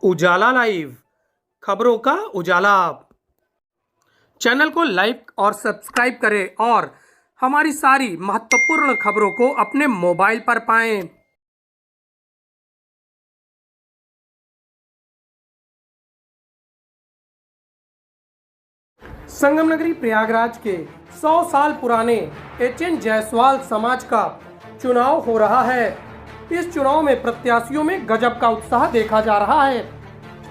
उजाला live, खबरों का उजाला। Channel को लाइक और सब्सक्राइब करें और हमारी सारी महत्वपूर्ण खबरों को अपने मोबाइल पर पाएं। संगम नगरी प्रयागराज के 100 साल पुराने एच.एन. जायसवाल समाज का चुनाव हो रहा है। इस चुनाव में प्रत्याशियों में गजब का उत्साह देखा जा रहा है।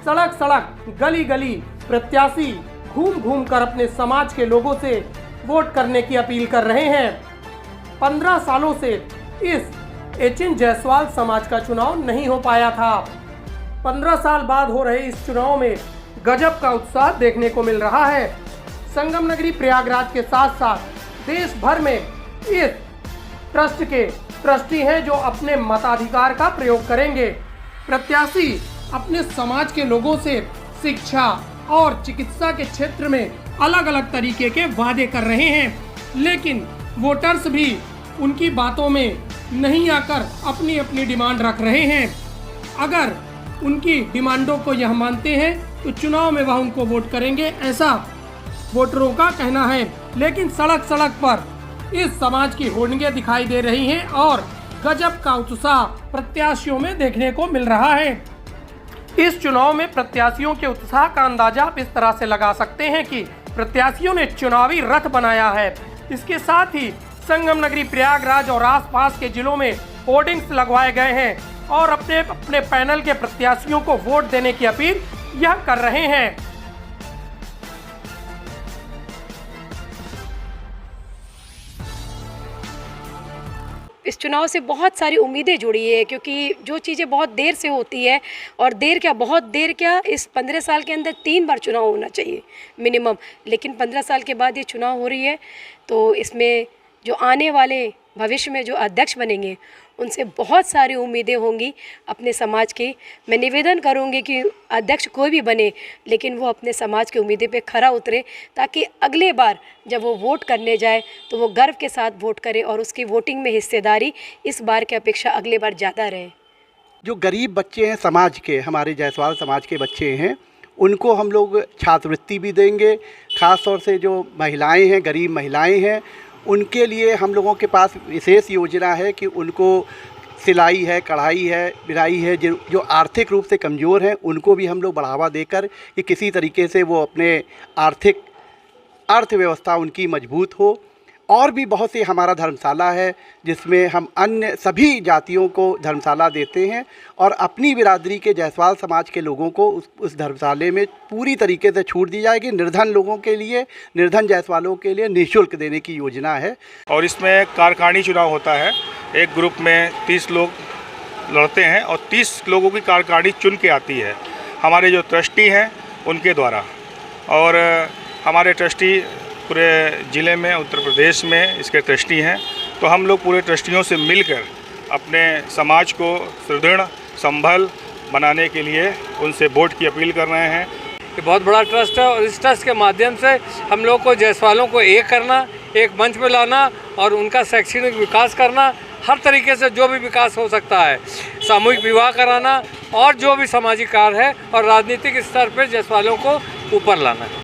सड़क सड़क, गली गली प्रत्याशी घूम घूम कर अपने समाज के लोगों से वोट करने की अपील कर रहे हैं। 15 सालों से इस एच.एन. जायसवाल समाज का चुनाव नहीं हो पाया था। 15 साल बाद हो रहे इस चुनाव में गजब का उत्साह देखने को मिल रहा है। संगम नगरी प्रयागराज के साथ साथ देश भर में इस ट्रस्ट के ट्रस्टी हैं जो अपने मताधिकार का प्रयोग करेंगे। प्रत्याशी अपने समाज के लोगों से शिक्षा और चिकित्सा के क्षेत्र में अलग अलग तरीके के वादे कर रहे हैं, लेकिन वोटर्स भी उनकी बातों में नहीं आकर अपनी अपनी डिमांड रख रहे हैं। अगर उनकी डिमांडों को यह मानते हैं तो चुनाव में वह उनको वोट करेंगे, ऐसा वोटरों का कहना है। लेकिन सड़क सड़क पर इस समाज की होर्डिंगें दिखाई दे रही हैं और गजब का उत्साह प्रत्याशियों में देखने को मिल रहा है। इस चुनाव में प्रत्याशियों के उत्साह का अंदाजा आप इस तरह से लगा सकते हैं कि प्रत्याशियों ने चुनावी रथ बनाया है। इसके साथ ही संगम नगरी प्रयागराज और आसपास के जिलों में होर्डिंग्स लगवाए गए हैं और अपने अपने पैनल के प्रत्याशियों को वोट देने की अपील यह कर रहे हैं। इस चुनाव से बहुत सारी उम्मीदें जुड़ी है, क्योंकि जो चीज़ें बहुत देर से होती है, और बहुत देर क्या, इस 15 साल के अंदर 3 बार चुनाव होना चाहिए मिनिमम, लेकिन 15 साल के बाद ये चुनाव हो रही है। तो इसमें जो आने वाले भविष्य में जो अध्यक्ष बनेंगे उनसे बहुत सारी उम्मीदें होंगी अपने समाज की। मैं निवेदन करूंगी कि अध्यक्ष कोई भी बने, लेकिन वो अपने समाज की उम्मीदें पे खरा उतरे, ताकि अगले बार जब वो वोट करने जाए तो वो गर्व के साथ वोट करे और उसकी वोटिंग में हिस्सेदारी इस बार की अपेक्षा अगले बार ज़्यादा रहे। जो गरीब बच्चे हैं समाज के, हमारे जायसवाल समाज के बच्चे हैं, उनको हम लोग छात्रवृत्ति भी देंगे। ख़ास तौर से जो महिलाएं हैं, गरीब महिलाएं हैं, उनके लिए हम लोगों के पास विशेष योजना है कि उनको सिलाई है, कढ़ाई है, बिनाई है, जो आर्थिक रूप से कमज़ोर हैं उनको भी हम लोग बढ़ावा देकर कि किसी तरीके से वो अपने अर्थव्यवस्था उनकी मजबूत हो। और भी बहुत सी हमारा धर्मशाला है जिसमें हम अन्य सभी जातियों को धर्मशाला देते हैं और अपनी बिरादरी के जायसवाल समाज के लोगों को उस धर्मशाले में पूरी तरीके से छूट दी जाएगी। निर्धन लोगों के लिए, निर्धन जायसवालों के लिए निःशुल्क देने की योजना है। और इसमें कारखानी चुनाव होता है। एक ग्रुप में 30 लोग लड़ते हैं और 30 लोगों की कारखानी चुन के आती है हमारे जो ट्रस्टी हैं उनके द्वारा। और हमारे ट्रस्टी पूरे ज़िले में, उत्तर प्रदेश में इसके ट्रस्टी हैं। तो हम लोग पूरे ट्रस्टियों से मिलकर अपने समाज को सुदृढ़ संभल बनाने के लिए उनसे वोट की अपील कर रहे हैं। ये बहुत बड़ा ट्रस्ट है और इस ट्रस्ट के माध्यम से हम लोग को जायसवालों को एक करना, एक मंच में लाना और उनका शैक्षणिक विकास करना, हर तरीके से जो भी विकास हो सकता है, सामूहिक विवाह कराना और जो भी सामाजिक कार्य है, और राजनीतिक स्तर पर जायसवालों को ऊपर लाना है।